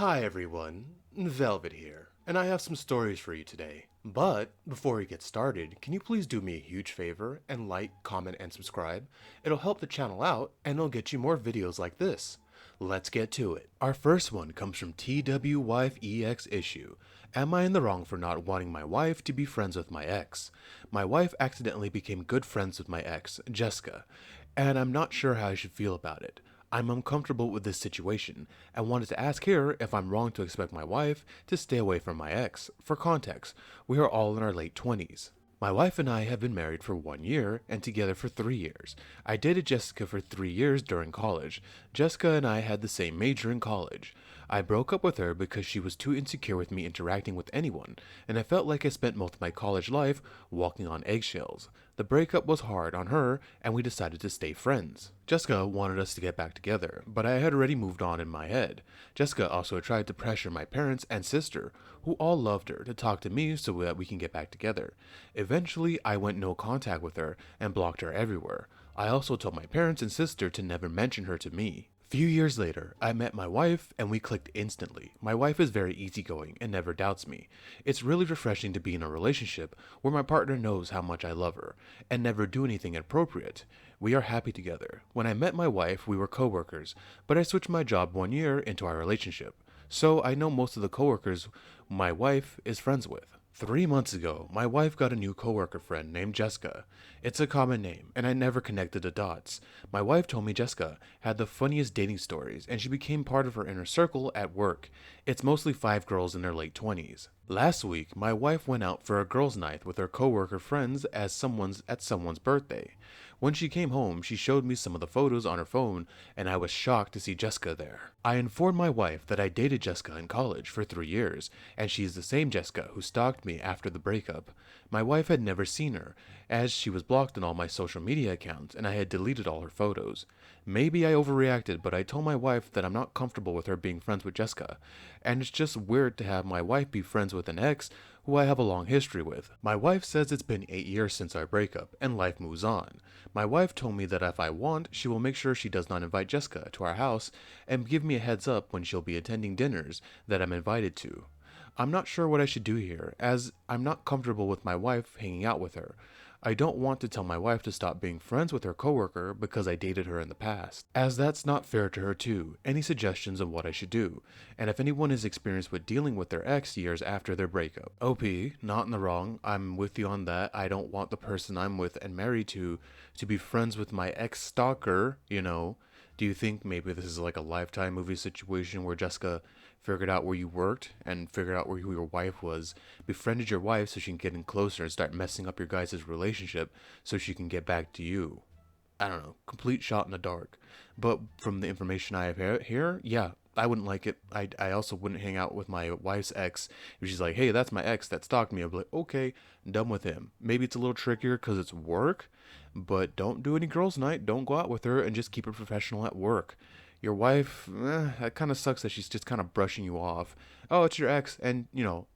Hi everyone, Velvet here, and I have some stories for you today. But before we get started, can you please do me a huge favor and like, comment, and subscribe? It'll help the channel out and it'll get you more videos like this. Let's get to it. Our first one comes from TWWifeEX issue. Am I in the wrong for not wanting my wife to be friends with my ex? My wife accidentally became good friends with my ex, Jessica, and I'm not sure how I should feel about it. I'm uncomfortable with this situation and wanted to ask here if I'm wrong to expect my wife to stay away from my ex. For context, we are all in our late 20s. My wife and I have been married for 1 year and together for 3 years. I dated Jessica for 3 years during college. Jessica and I had the same major in college. I broke up with her because she was too insecure with me interacting with anyone, and I felt like I spent most of my college life walking on eggshells. The breakup was hard on her, and we decided to stay friends. Jessica wanted us to get back together, but I had already moved on in my head. Jessica also tried to pressure my parents and sister, who all loved her, to talk to me so that we can get back together. Eventually, I went no contact with her and blocked her everywhere. I also told my parents and sister to never mention her to me. Few years later, I met my wife and we clicked instantly. My wife is very easygoing and never doubts me. It's really refreshing to be in a relationship where my partner knows how much I love her and never do anything inappropriate. We are happy together. When I met my wife, we were coworkers, but I switched my job 1 year into our relationship. So I know most of the coworkers my wife is friends with. 3 months ago, my wife got a new coworker friend named Jessica. It's a common name, and I never connected the dots. My wife told me Jessica had the funniest dating stories, and she became part of her inner circle at work. It's mostly 5 girls in their late 20s. Last week, my wife went out for a girls' night with her coworker friends at someone's birthday. When she came home, she showed me some of the photos on her phone, and I was shocked to see Jessica there. I informed my wife that I dated Jessica in college for 3 years, and she's the same Jessica who stalked me after the breakup. My wife had never seen her, as she was blocked on all my social media accounts, and I had deleted all her photos. Maybe I overreacted, but I told my wife that I'm not comfortable with her being friends with Jessica, and it's just weird to have my wife be friends with an ex who I have a long history with. My wife says it's been 8 years since our breakup, and life moves on. My wife told me that if I want, she will make sure she does not invite Jessica to our house and give me a heads up when she'll be attending dinners that I'm invited to. I'm not sure what I should do here, as I'm not comfortable with my wife hanging out with her. I don't want to tell my wife to stop being friends with her coworker because I dated her in the past, as that's not fair to her too. Any suggestions on what I should do, and if anyone is experienced with dealing with their ex years after their breakup. OP, not in the wrong, I'm with you on that. I don't want the person I'm with and married to be friends with my ex-stalker, you know. Do you think maybe this is like a Lifetime movie situation where Jessica figured out where you worked and figured out who your wife was, befriended your wife so she can get in closer and start messing up your guys' relationship so she can get back to you? I don't know, complete shot in the dark. But from the information I have here, yeah, I wouldn't like it. I also wouldn't hang out with my wife's ex. If she's like, hey, that's my ex that stalked me, I'd be like, okay, done with him. Maybe it's a little trickier because it's work, but don't do any girls' night. Don't go out with her and just keep it professional at work. Your wife, that kind of sucks that she's just kind of brushing you off. Oh, it's your ex, and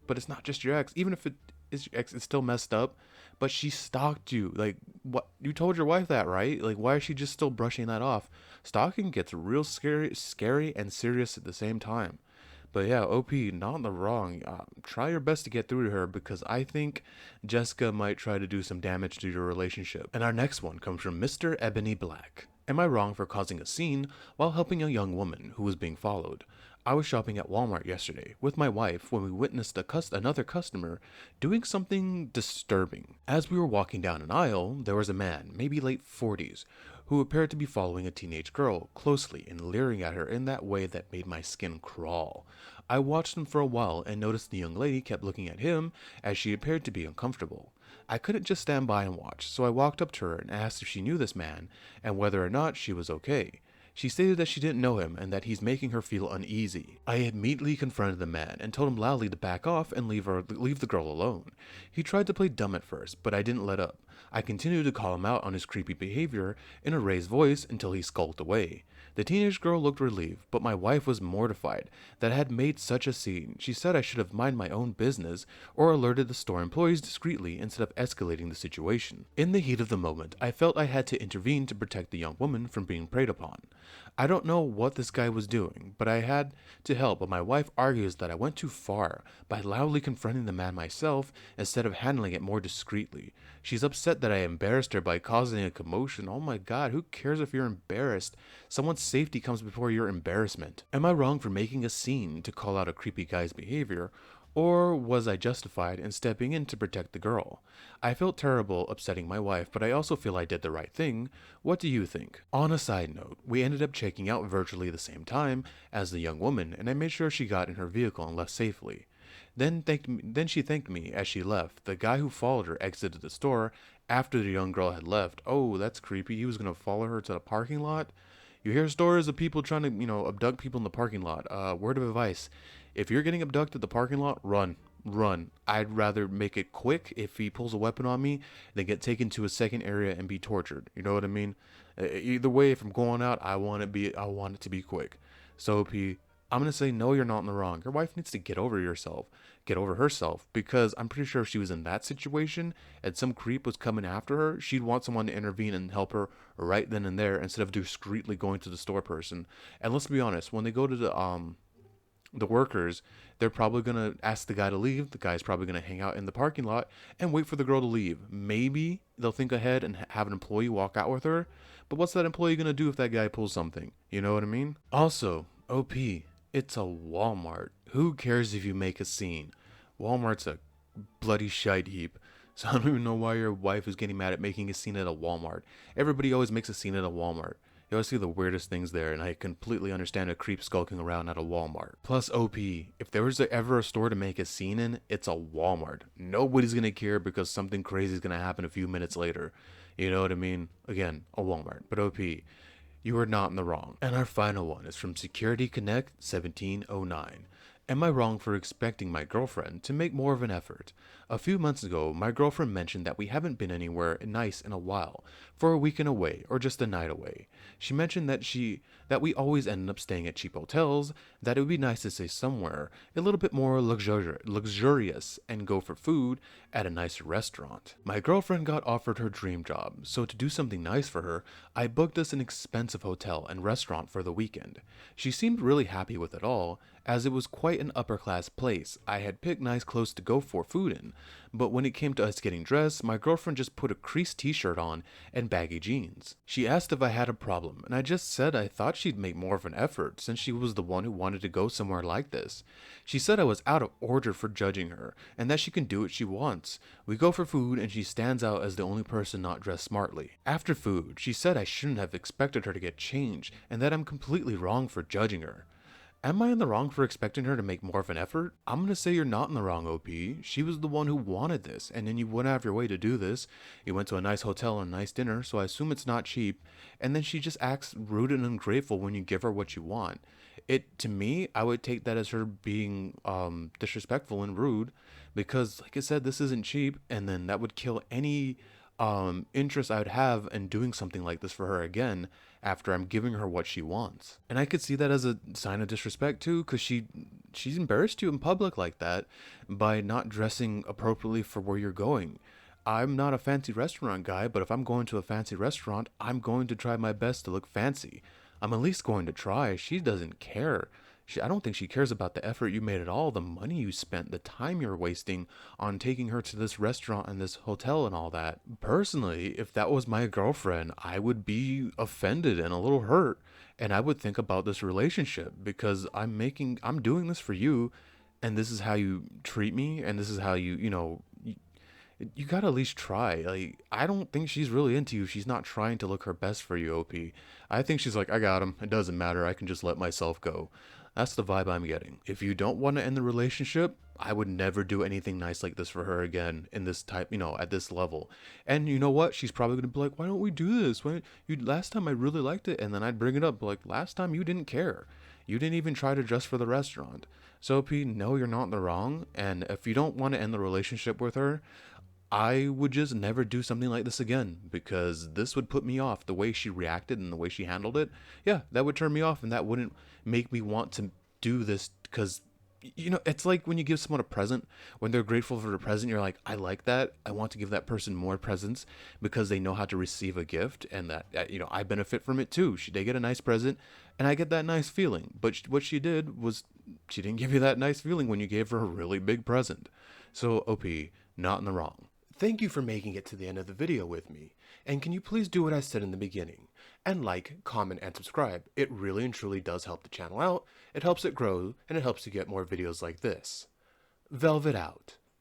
but it's not just your ex. Even if it is your ex, it's still messed up. But she stalked you. Like, what? You told your wife that, right? Like, why is she just still brushing that off? Stalking gets real scary and serious at the same time. But yeah, OP, not in the wrong. Try your best to get through to her because I think Jessica might try to do some damage to your relationship. And our next one comes from Mr. Ebony Black. Am I wrong for causing a scene while helping a young woman who was being followed? I was shopping at Walmart yesterday with my wife when we witnessed another customer doing something disturbing. As we were walking down an aisle, there was a man, maybe late 40s, who appeared to be following a teenage girl closely and leering at her in that way that made my skin crawl. I watched him for a while and noticed the young lady kept looking at him as she appeared to be uncomfortable. I couldn't just stand by and watch, so I walked up to her and asked if she knew this man and whether or not she was okay. She stated that she didn't know him and that he's making her feel uneasy. I immediately confronted the man and told him loudly to back off and leave the girl alone. He tried to play dumb at first, but I didn't let up. I continued to call him out on his creepy behavior in a raised voice until he skulked away. The teenage girl looked relieved, but my wife was mortified that I had made such a scene. She said I should have minded my own business or alerted the store employees discreetly instead of escalating the situation. In the heat of the moment, I felt I had to intervene to protect the young woman from being preyed upon. I don't know what this guy was doing, but I had to help. But my wife argues that I went too far by loudly confronting the man myself instead of handling it more discreetly. She's upset that I embarrassed her by causing a commotion. Oh my god, who cares if you're embarrassed? Someone's safety comes before your embarrassment. Am I wrong for making a scene to call out a creepy guy's behavior? Or was I justified in stepping in to protect the girl? I felt terrible upsetting my wife, but I also feel I did the right thing. What do you think? On a side note, we ended up checking out virtually the same time as the young woman, and I made sure she got in her vehicle and left safely. Then she thanked me as she left. The guy who followed her exited the store after the young girl had left. Oh, that's creepy. He was gonna follow her to the parking lot. You hear stories of people trying to, abduct people in the parking lot. Word of advice: if you're getting abducted at the parking lot, run, run. I'd rather make it quick if he pulls a weapon on me than get taken to a second area and be tortured. You know what I mean? Either way, if I'm going out, I want it to be quick. So P, I'm gonna say no, you're not in the wrong. Your wife needs to get over herself, because I'm pretty sure if she was in that situation and some creep was coming after her, she'd want someone to intervene and help her right then and there instead of discreetly going to the store person. And let's be honest, when they go to the workers, they're probably gonna ask the guy to leave. The guy's probably gonna hang out in the parking lot and wait for the girl to leave. Maybe they'll think ahead and have an employee walk out with her. But what's that employee gonna do if that guy pulls something? You know what I mean? Also, OP, it's a Walmart. Who cares if you make a scene? Walmart's a bloody shite heap. So I don't even know why your wife is getting mad at making a scene at a Walmart. Everybody always makes a scene at a Walmart. You always see the weirdest things there, and I completely understand a creep skulking around at a Walmart. Plus, OP, if there was ever a store to make a scene in, it's a Walmart. Nobody's gonna care because something crazy is gonna happen a few minutes later. You know what I mean? Again, a Walmart. But OP, you are not in the wrong. And our final one is from Security Connect 1709. Am I wrong for expecting my girlfriend to make more of an effort? A few months ago, my girlfriend mentioned that we haven't been anywhere nice in a while, for a weekend away or just a night away. She mentioned that we always ended up staying at cheap hotels, that it would be nice to stay somewhere a little bit more luxurious and go for food at a nicer restaurant. My girlfriend got offered her dream job, so to do something nice for her, I booked us an expensive hotel and restaurant for the weekend. She seemed really happy with it all, as it was quite an upper class place. I had picked nice clothes to go for food in, but when it came to us getting dressed, my girlfriend just put a creased t-shirt on and baggy jeans. She asked if I had a problem, and I just said I thought she'd make more of an effort since she was the one who wanted to go somewhere like this. She said I was out of order for judging her, and that she can do what she wants. We go for food, and she stands out as the only person not dressed smartly. After food, she said I shouldn't have expected her to get changed, and that I'm completely wrong for judging her. Am I in the wrong for expecting her to make more of an effort? I'm gonna say you're not in the wrong, OP. She was the one who wanted this, and then you went out of your way to do this. You went to a nice hotel and a nice dinner, so I assume it's not cheap. And then she just acts rude and ungrateful when you give her what you want. To me, I would take that as her being disrespectful and rude, because, like I said, this isn't cheap, and then that would kill any interest I would have in doing something like this for her again after I'm giving her what she wants. And I could see that as a sign of disrespect too, because she's embarrassed you in public like that by not dressing appropriately for where you're going. I'm not a fancy restaurant guy, but if I'm going to a fancy restaurant, I'm going to try my best to look fancy. I'm at least going to try. She doesn't care. I don't think she cares about the effort you made at all, the money you spent, the time you're wasting on taking her to this restaurant and this hotel and all that. Personally, if that was my girlfriend, I would be offended and a little hurt, and I would think about this relationship because I'm doing this for you, and this is how you treat me, and this is how you gotta at least try. Like, I don't think she's really into you. She's not trying to look her best for you, OP. I think she's like, I got him. It doesn't matter. I can just let myself go. That's the vibe I'm getting. If you don't want to end the relationship, I would never do anything nice like this for her again in this type, at this level. And you know what? She's probably gonna be like, why don't we do this? Last time I really liked it, and then I'd bring it up like, last time you didn't care. You didn't even try to dress for the restaurant. So P, no, you're not in the wrong. And if you don't want to end the relationship with her, I would just never do something like this again, because this would put me off. The way she reacted and the way she handled it, yeah, that would turn me off, and that wouldn't make me want to do this, because It's like when you give someone a present, when they're grateful for the present, you're like, I like that. I want to give that person more presents because they know how to receive a gift, and that I benefit from it too. They get a nice present, and I get that nice feeling. But what she did was she didn't give you that nice feeling when you gave her a really big present. So, OP, not in the wrong. Thank you for making it to the end of the video with me. And can you please do what I said in the beginning? And like, comment, and subscribe. It really and truly does help the channel out. It helps it grow, and it helps you get more videos like this. Velvet out.